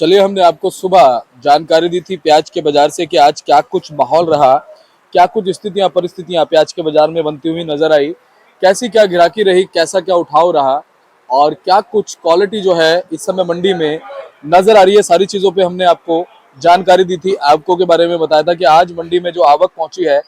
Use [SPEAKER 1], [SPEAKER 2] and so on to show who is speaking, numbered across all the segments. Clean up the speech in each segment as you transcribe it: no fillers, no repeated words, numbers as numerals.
[SPEAKER 1] चलिए, हमने आपको सुबह जानकारी दी थी प्याज के बाजार से कि आज क्या कुछ माहौल रहा, क्या कुछ स्थितियां परिस्थितियां प्याज के बाजार में बनती हुई नजर आई, कैसी क्या गिराकी रही, कैसा क्या उठाव रहा और क्या कुछ क्वालिटी जो है इस समय मंडी में नजर आ रही है। सारी चीजों पे हमने आपको जानकारी दी थी। आपको के बारे में बताया था कि आज मंडी में जो आवक पहुंची है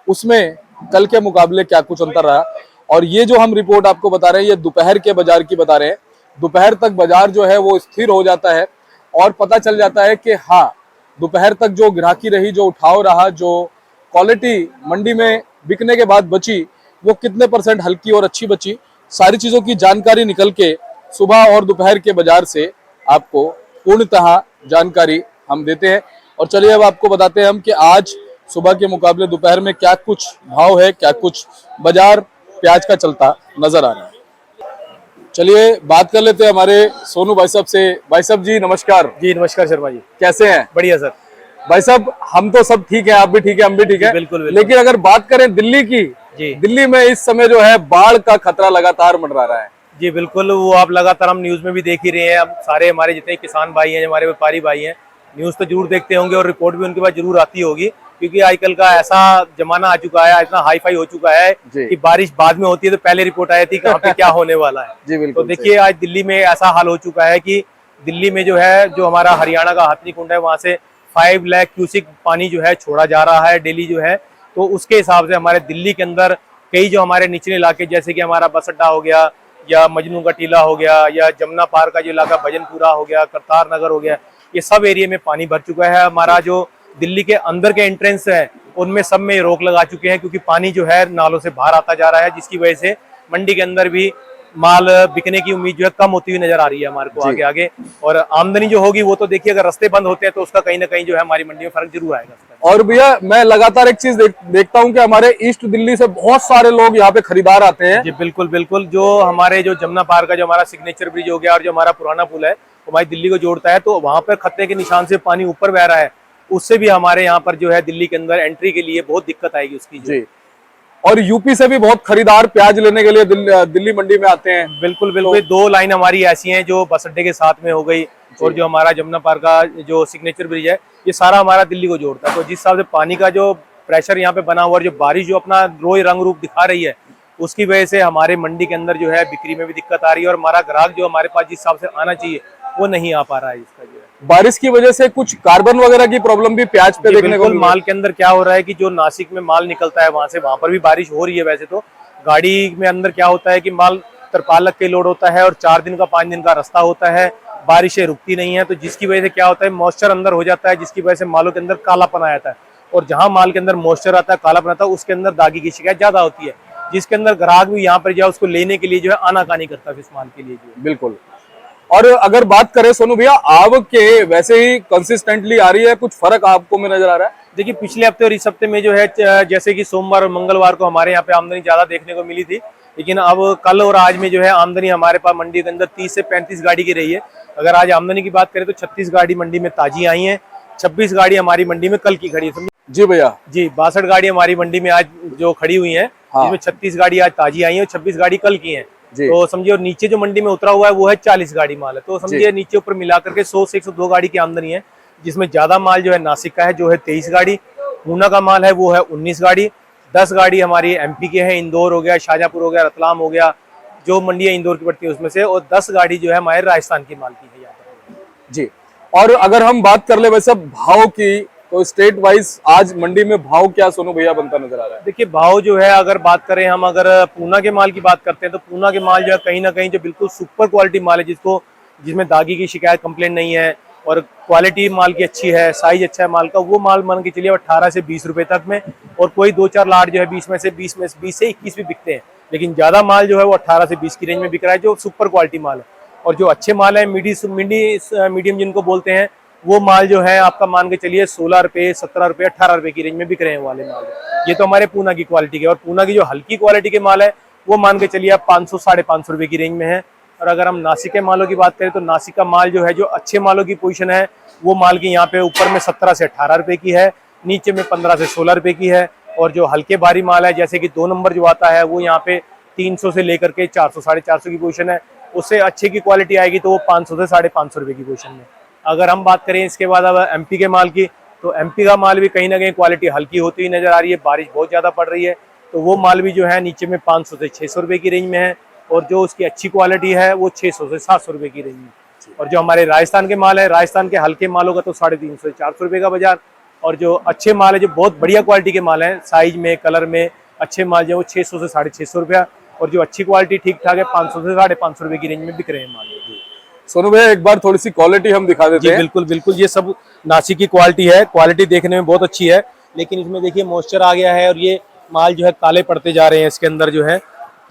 [SPEAKER 1] उसमें कल के मुकाबले क्या कुछ अंतर रहा। और ये जो हम रिपोर्ट आपको बता रहे हैं ये दोपहर के बाजार की बता रहे हैं। दोपहर तक बाजार जो है वो स्थिर हो जाता है और पता चल जाता है कि हाँ, दोपहर तक जो ग्राहकी रही, जो उठाव रहा, जो क्वालिटी मंडी में बिकने के बाद बची, वो कितने परसेंट हल्की और अच्छी बची, सारी चीजों की जानकारी निकल के सुबह और दोपहर के बाजार से आपको पूर्णतः जानकारी हम देते हैं। और चलिए अब आपको बताते हैं हम कि आज सुबह के मुकाबले दोपहर में क्या कुछ भाव है, क्या कुछ बाजार प्याज का चलता नजर आ रहा है। चलिए बात कर लेते हैं हमारे सोनू भाई साहब से। भाई साहब जी नमस्कार।
[SPEAKER 2] जी नमस्कार शर्मा जी,
[SPEAKER 1] कैसे हैं?
[SPEAKER 2] बढ़िया सर।
[SPEAKER 1] भाई साहब हम तो सब ठीक है, आप भी ठीक है, हम भी ठीक है।
[SPEAKER 2] बिल्कुल।
[SPEAKER 1] लेकिन अगर बात करें दिल्ली की,
[SPEAKER 2] जी
[SPEAKER 1] दिल्ली में इस समय जो है बाढ़ का खतरा लगातार मंडरा रहा है।
[SPEAKER 2] जी बिल्कुल, वो आप लगातार हम न्यूज में भी देख ही रहे हैं। हम सारे हमारे जितने किसान भाई हैं, हमारे व्यापारी भाई हैं, न्यूज तो जरूर देखते होंगे और रिपोर्ट भी उनके पास जरूर आती होगी, क्योंकि आजकल का ऐसा जमाना आ चुका है, इतना हाई फाई हो चुका है कि बारिश बाद में होती है तो पहले रिपोर्ट आई थी कहाँ पे क्या होने वाला है।
[SPEAKER 1] जी बिल्कुल।
[SPEAKER 2] तो देखिए आज दिल्ली में ऐसा हाल हो चुका है कि दिल्ली में जो है, जो हमारा हरियाणा का हथनी कुंड है, वहां से 5 लाख क्यूसिक पानी जो है छोड़ा जा रहा है डेली जो है। तो उसके हिसाब से हमारे दिल्ली के अंदर कई जो हमारे निचले इलाके, जैसे कि हमारा बस अड्डा हो गया या मजनू का टीला हो गया या जमुना पार का जो इलाका भजनपुरा हो गया, करतार नगर हो गया, ये सब एरिया में पानी भर चुका है। हमारा जो दिल्ली के अंदर के एंट्रेंस है उनमें सब में रोक लगा चुके हैं, क्योंकि पानी जो है नालों से बाहर आता जा रहा है, जिसकी वजह से मंडी के अंदर भी माल बिकने की उम्मीद जो है कम होती हुई नजर आ रही है हमारे को आगे आगे। और आमदनी जो होगी वो तो देखिए, अगर रास्ते बंद होते हैं तो उसका कहीं ना कहीं जो है हमारी मंडी में फर्क जरूर आएगा।
[SPEAKER 1] और भैया मैं लगातार एक चीज देखता हूँ कि हमारे ईस्ट दिल्ली से बहुत सारे लोग यहाँ पे खरीदार आते हैं।
[SPEAKER 2] जी बिल्कुल बिल्कुल। जो हमारे जो जमुना पार का जो हमारा सिग्नेचर ब्रिज हो गया और जो हमारा पुराना पुल है वो हमारी दिल्ली को जोड़ता है, तो वहां पर खतरे के निशान से पानी ऊपर बह रहा है, उससे भी हमारे यहाँ पर जो है दिल्ली के अंदर एंट्री के लिए बहुत दिक्कत आएगी उसकी जी।
[SPEAKER 1] और यूपी से भी बहुत खरीदार प्याज लेने के लिए दिल्ली मंडी में आते हैं।
[SPEAKER 2] बिल्कुल बिल्कुल। तो 2 लाइन हमारी ऐसी हैं जो बस अड्डे के साथ में हो गई, और जो हमारा जमुना पार का जो सिग्नेचर ब्रिज है, ये सारा हमारा दिल्ली को जोड़ता है। तो जिस हिसाब से पानी का जो प्रेशर यहाँ पे बना हुआ और जो बारिश जो अपना रोज रंग रूप दिखा रही है, उसकी वजह से हमारे मंडी के अंदर जो है बिक्री में भी दिक्कत आ रही है, और हमारा ग्राहक जो हमारे पास जिस हिसाब से आना चाहिए वो नहीं आ पा रहा है। इसका जो है
[SPEAKER 1] बारिश की वजह से कुछ कार्बन वगैरह की प्रॉब्लम भी प्याज पे देखने को।
[SPEAKER 2] माल के अंदर क्या हो रहा है कि जो नासिक में माल निकलता है वहां से, वहां पर भी बारिश हो रही है। वैसे तो गाड़ी में अंदर क्या होता है कि माल तरपाल लग के लोड होता है और 4 दिन का 5 दिन का रास्ता होता है, बारिशें रुकती नहीं है, तो जिसकी वजह से क्या होता है मॉइस्चर अंदर हो जाता है, जिसकी वजह से मालों के अंदर कालापन आ जाता है। और जहां माल के अंदर मॉइस्चर आता है, कालापन आता है, उसके अंदर दागी की शिकायत ज्यादा होती है, जिसके अंदर ग्राहक भी यहाँ पर जाए उसको लेने के लिए जो है आनाकानी करता है इस माल के लिए जो।
[SPEAKER 1] बिल्कुल। और अगर बात करें सोनू भैया, आवक के वैसे ही कंसिस्टेंटली आ रही है, कुछ फर्क आपको में नजर आ रहा है?
[SPEAKER 2] देखिए पिछले हफ्ते और इस हफ्ते में जो है, जैसे कि सोमवार और मंगलवार को हमारे यहाँ पे आमदनी ज्यादा देखने को मिली थी, लेकिन अब कल और आज में जो है आमदनी हमारे पास मंडी के अंदर 30 से 35 गाड़ी की रही है। अगर आज आमदनी की बात करें तो 36 गाड़ी मंडी में ताजी आई है, 26 गाड़ी हमारी मंडी में कल की खड़ी है।
[SPEAKER 1] जी भैया
[SPEAKER 2] जी 62 गाड़ी हमारी मंडी में आज जो खड़ी हुई है, जिसमें 36 गाड़ी आज ताजी आई है और 26 गाड़ी कल की है। तो समझिए, और नीचे जो मंडी में उतरा हुआ है वो है 40 गाड़ी माल है। तो समझिए नीचे ऊपर मिलाकर के 100 से 102 गाड़ी की आमदनी है, जिसमें ज्यादा माल जो है नासिक का है जो है 23 गाड़ी, ऊना का माल है वो है 19 गाड़ी, 10 गाड़ी हमारी एमपी के हैं, इंदौर हो गया, शाहजहांपुर हो गया, रतलाम हो गया, जो मंडी है इंदौर की पड़ती है उसमें से, और 10 गाड़ी जो है हमारे राजस्थान की माल की है यहाँ पर
[SPEAKER 1] जी। और अगर हम बात कर ले वैसे भाव की, तो स्टेट वाइज आज मंडी में भाव क्या सोनू भैया बनता नजर आ रहा है?
[SPEAKER 2] देखिए भाव जो है, अगर बात करें हम, अगर पूना के माल की बात करते हैं तो पूना के माल जो है कहीं ना कहीं जो बिल्कुल सुपर क्वालिटी माल है, जिसमें दागी की शिकायत कंप्लेंट नहीं है और क्वालिटी माल की अच्छी है, साइज अच्छा है माल का, वो माल मान के चलिए 18 से 20 रुपए तक में, और कोई 2-4 लाट जो है 20 से 21 भी बिकते हैं, लेकिन ज्यादा माल जो है वो 18 से 20 की रेंज में बिक रहा है, जो सुपर क्वालिटी माल है। और जो अच्छे माल है मीडियम जिनको बोलते हैं, वो माल जो है आपका मान के चलिए 16 रुपए, 17 रुपए, 18 रुपए की रेंज में बिक रहे हैं वाले माल। ये तो हमारे पूना की क्वालिटी के। और पूना की जो हल्की क्वालिटी के माल है वो मान के चलिए आप 500 साढ़े 500 रुपए की रेंज में है। और अगर हम नासिक के मालों की बात करें तो नासिक का माल जो है, जो अच्छे मालों की पोजीशन है, वो माल की यहाँ पे ऊपर में 17 से 18 रुपए की है, नीचे में 15 से 16 रुपए की है। और जो हल्के भारी माल है, जैसे कि 2 नंबर जो आता है, वो यहाँ पे 300 से लेकर के 400 साढ़े 400 की पोजीशन है। उससे अच्छे की क्वालिटी आएगी तो वो 500 से साढ़े 500 रुपए की पोजीशन में। अगर हम बात करें इसके बाद अब एमपी के माल की, तो एमपी का माल भी कहीं ना कहीं क्वालिटी हल्की होती हुई नजर आ रही है। बारिश बहुत ज़्यादा पड़ रही है, तो वो माल भी जो है नीचे में 500 से 600 रुपये की रेंज में है, और जो उसकी अच्छी क्वालिटी है वो 600 से 700 रुपये की रेंज में। और जो हमारे राजस्थान के माल है, राजस्थान के हल्के मालों का तो 350 से 400 रुपये का बाजार, और जो अच्छे माल है, जो बहुत बढ़िया क्वालिटी के माल हैं, साइज में, कलर में अच्छे माल जो वो 600 से 650 रुपया, और जो अच्छी क्वालिटी ठीक ठाक है 500 से 550 रुपये की रेंज में बिक रहे हैं माल।
[SPEAKER 1] सोनू भैया एक बार थोड़ी सी क्वालिटी हम दिखा देते हैं।
[SPEAKER 2] बिल्कुल बिल्कुल, ये सब नासिक की क्वालिटी है, क्वालिटी देखने में बहुत अच्छी है, लेकिन इसमें देखिए मॉइस्चर आ गया है, और ये माल जो है काले पड़ते जा रहे हैं। इसके अंदर जो है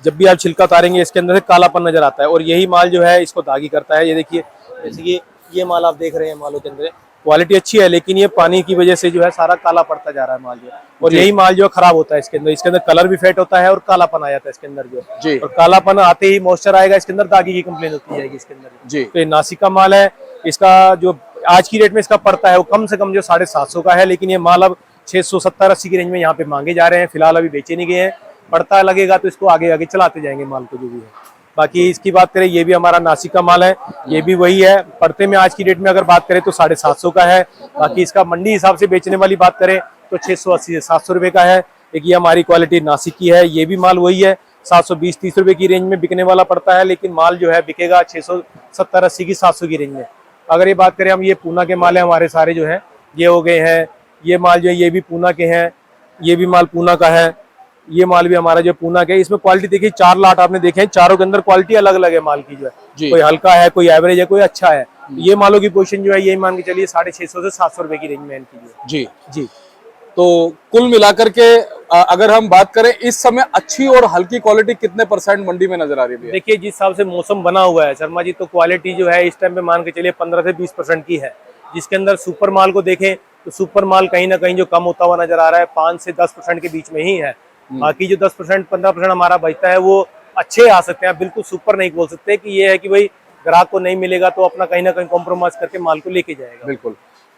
[SPEAKER 2] जब भी आप छिलका उतारेंगे इसके अंदर से कालापन नजर आता है, और यही माल जो है इसको दागी करता है। ये देखिए, जैसे कि ये माल आप देख रहे हैं, मालों के अंदर क्वालिटी अच्छी है, लेकिन ये पानी की वजह से जो है सारा काला पड़ता जा रहा है माल जो है, और यही माल जो खराब होता है इसके अंदर। इसके अंदर कलर भी फेड होता है और कालापन आ जाता है इसके अंदर जो
[SPEAKER 1] जी।
[SPEAKER 2] और कालापन आते ही मॉइस्चर आएगा इसके अंदर, दागी की कंप्लेन होती जाएगी इसके अंदर
[SPEAKER 1] जी।
[SPEAKER 2] तो ये नासिक का माल है। इसका जो आज की रेट में इसका पड़ता है वो कम से कम जो 750 का है, लेकिन ये माल अब 670-80 की रेंज में यहाँ पे मांगे जा रहे हैं। फिलहाल अभी बेचे नहीं गए हैं, पड़ता लगेगा तो इसको आगे आगे चलाते जाएंगे माल को जो भी है। बाकी इसकी बात करें, ये भी हमारा नासिक का माल है, ये भी वही है। पड़ते में आज की डेट में अगर बात करें तो 750 का है। बाकी इसका मंडी हिसाब से बेचने वाली बात करें तो 680 से 700 रुपये का है। एक ये हमारी क्वालिटी नासिक की है, ये भी माल वही है, 720-30 रुपये की रेंज में बिकने वाला पड़ता है, लेकिन माल जो है बिकेगा 670-80 की 700 की रेंज में। अगर ये बात करें हम, ये पूना के माल है हमारे सारे जो है, ये हो गए हैं। ये माल जो है ये भी पूना के हैं, ये भी माल पूना का है, ये माल भी हमारा जो पूना का है। इसमें क्वालिटी देखिए 4 लाट आपने देखे हैं, चारों के अंदर क्वालिटी अलग अलग है माल की जो है, कोई हल्का है, कोई एवरेज है, कोई अच्छा है। ये मालों की पोजीशन जो है यही मान के चलिए 650 से 700 रुपए की रेंज में इनकी जो है।
[SPEAKER 1] जी
[SPEAKER 2] जी।
[SPEAKER 1] तो कुल मिलाकर के अगर हम बात करें इस समय अच्छी और हल्की क्वालिटी कितने % मंडी में नजर आ रही है?
[SPEAKER 2] देखिए जिस हिसाब से मौसम बना हुआ है शर्मा जी, तो क्वालिटी जो है इस टाइम पे मान के चलिए 15 से 20% की है। जिसके अंदर सुपर माल को देखें तो सुपर माल कहीं ना कहीं जो कम होता हुआ नजर आ रहा है, 5 से 10% के बीच में ही है। बाकी जो 10% 15% हमारा बचता है वो अच्छे आ सकते हैं, बिल्कुल सुपर नहीं बोल सकते कि ये है कि भाई ग्राहक को नहीं मिलेगा तो अपना कहीं ना कहीं कॉम्प्रोमाइज करके माल को लेके जाएगा।
[SPEAKER 1] बिल्कुल।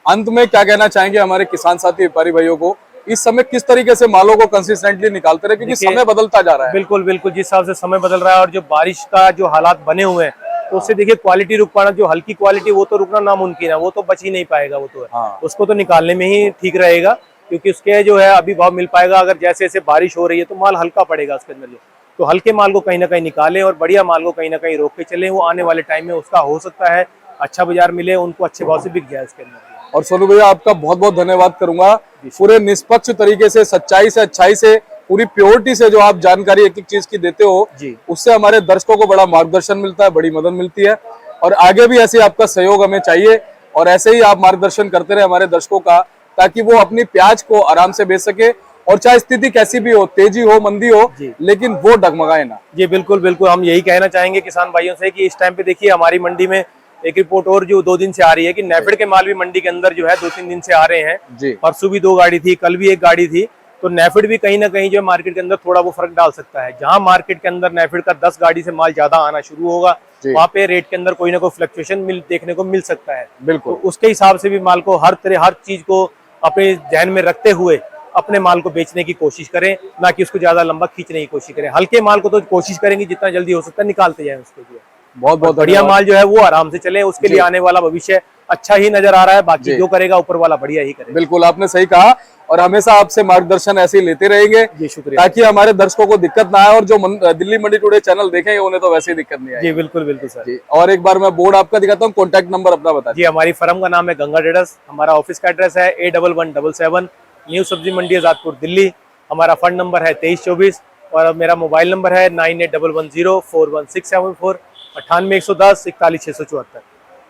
[SPEAKER 1] अंत में क्या कहना चाहेंगे हमारे किसान साथी व्यापारी भाइयों को, इस समय किस तरीके से मालों को कंसिस्टेंटली निकालते रहे, क्योंकि समय बदलता जा रहा है?
[SPEAKER 2] बिल्कुल बिल्कुल, जिस हिसाब से समय बदल रहा है और जो बारिश का जो हालात बने हुए हैं, तो उससे देखिए क्वालिटी रुक पाना, जो हल्की क्वालिटी वो तो रुकना नामुमकिन है, वो तो बच ही नहीं पाएगा, वो तो है।
[SPEAKER 1] हाँ।
[SPEAKER 2] उसको तो निकालने में ही ठीक रहेगा, क्योंकि उसके जो है अभी भाव मिल पाएगा। अगर जैसे जैसे बारिश हो रही है तो माल हल्का पड़ेगा उसके अंदर जो, तो हल्के माल को कहीं ना कहीं निकालें और बढ़िया माल को कहीं ना कहीं रोक के चलें। वो आने वाले टाइम में उसका हो सकता है अच्छा बाजार मिले, उनको अच्छे भाव से बिक जाए उसके अंदर।
[SPEAKER 1] और सोनू भैया आपका बहुत बहुत धन्यवाद करूंगा, पूरे निष्पक्ष तरीके से, सच्चाई से, अच्छाई से, पूरी प्योरिटी से जो आप जानकारी एक एक चीज की देते हो, उससे हमारे दर्शकों को बड़ा मार्गदर्शन मिलता है, बड़ी मदद मिलती है। और आगे भी ऐसे आपका सहयोग हमें चाहिए, और ऐसे ही आप मार्गदर्शन करते रहे हमारे दर्शकों का, ताकि वो अपनी प्याज को आराम से बेच सके, और चाहे स्थिति कैसी भी हो, तेजी हो, मंदी हो, लेकिन वो डगमगाए ना।
[SPEAKER 2] जी बिल्कुल बिल्कुल, हम यही कहना चाहेंगे किसान भाइयों से कि इस टाइम पे देखिए हमारी मंडी में एक रिपोर्ट और जो 2 दिन से आ रही है कि नेफेड के माल भी मंडी के अंदर जो है 2-3 दिन से आ रहे हैं। परसों भी 2 गाड़ी थी, कल भी 1 गाड़ी थी, तो नेफेड भी कहीं ना कहीं जो मार्केट के अंदर थोड़ा वो फर्क डाल सकता है। जहां मार्केट के अंदर नेफेड का 10 गाड़ी से माल ज्यादा आना शुरू होगा, वहां पे रेट के अंदर कोई ना कोई फ्लक्चुएशन देखने को मिल सकता है।
[SPEAKER 1] बिल्कुल।
[SPEAKER 2] तो उसके हिसाब से भी माल को हर चीज को अपने ध्यान में रखते हुए अपने माल को बेचने की कोशिश करें, ना कि उसको ज्यादा लंबा खींचने की कोशिश करें। हल्के माल को तो कोशिश करेंगे जितना जल्दी हो सकता है निकालते जाएं उसको जो।
[SPEAKER 1] बहुत बहुत
[SPEAKER 2] बढ़िया माल जो है वो आराम से चले, उसके लिए आने वाला भविष्य अच्छा ही नजर आ रहा है। बाकी जो करेगा ऊपर वाला बढ़िया ही करेगा।
[SPEAKER 1] बिल्कुल, आपने सही कहा, और हमेशा आपसे मार्गदर्शन ऐसे ही लेते रहेंगे।
[SPEAKER 2] जी शुक्रिया।
[SPEAKER 1] ताकि हमारे दर्शकों को दिक्कत ना आए, और जो दिल्ली मंडी टुडे चैनल देखेंगे उन्हें तो वैसे ही दिक्कत नहीं आए।
[SPEAKER 2] जी बिल्कुल बिल्कुल सर
[SPEAKER 1] जी। और एक बार मैं बोर्ड आपका दिखाता हूँ, कॉन्टैक्ट नंबर अपना बता
[SPEAKER 2] जी। हमारी फर्म का नाम है गंगा ट्रेडर्स, हमारा ऑफिस का एड्रेस है A1177 न्यू सब्जी मंडी आजादपुर दिल्ली। हमारा फंड नंबर है 2324, और मेरा मोबाइल नंबर है 9811041674 98 110 41 674।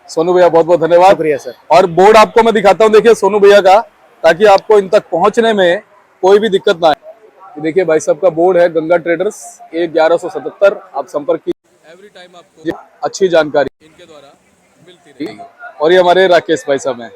[SPEAKER 1] सोनू भैया बहुत बहुत धन्यवाद।
[SPEAKER 2] शुक्रिया सर।
[SPEAKER 1] और बोर्ड आपको मैं दिखाता हूँ, देखिए सोनू भैया का, ताकि आपको इन तक पहुंचने में कोई भी दिक्कत ना आए। देखिए भाई साहब का बोर्ड है, गंगा ट्रेडर्स A1177, आप संपर्क कीजिए। एवरी टाइम आपको अच्छी जानकारी इनके द्वारा मिलती रहेगी। और ये हमारे राकेश भाई साहब हैं।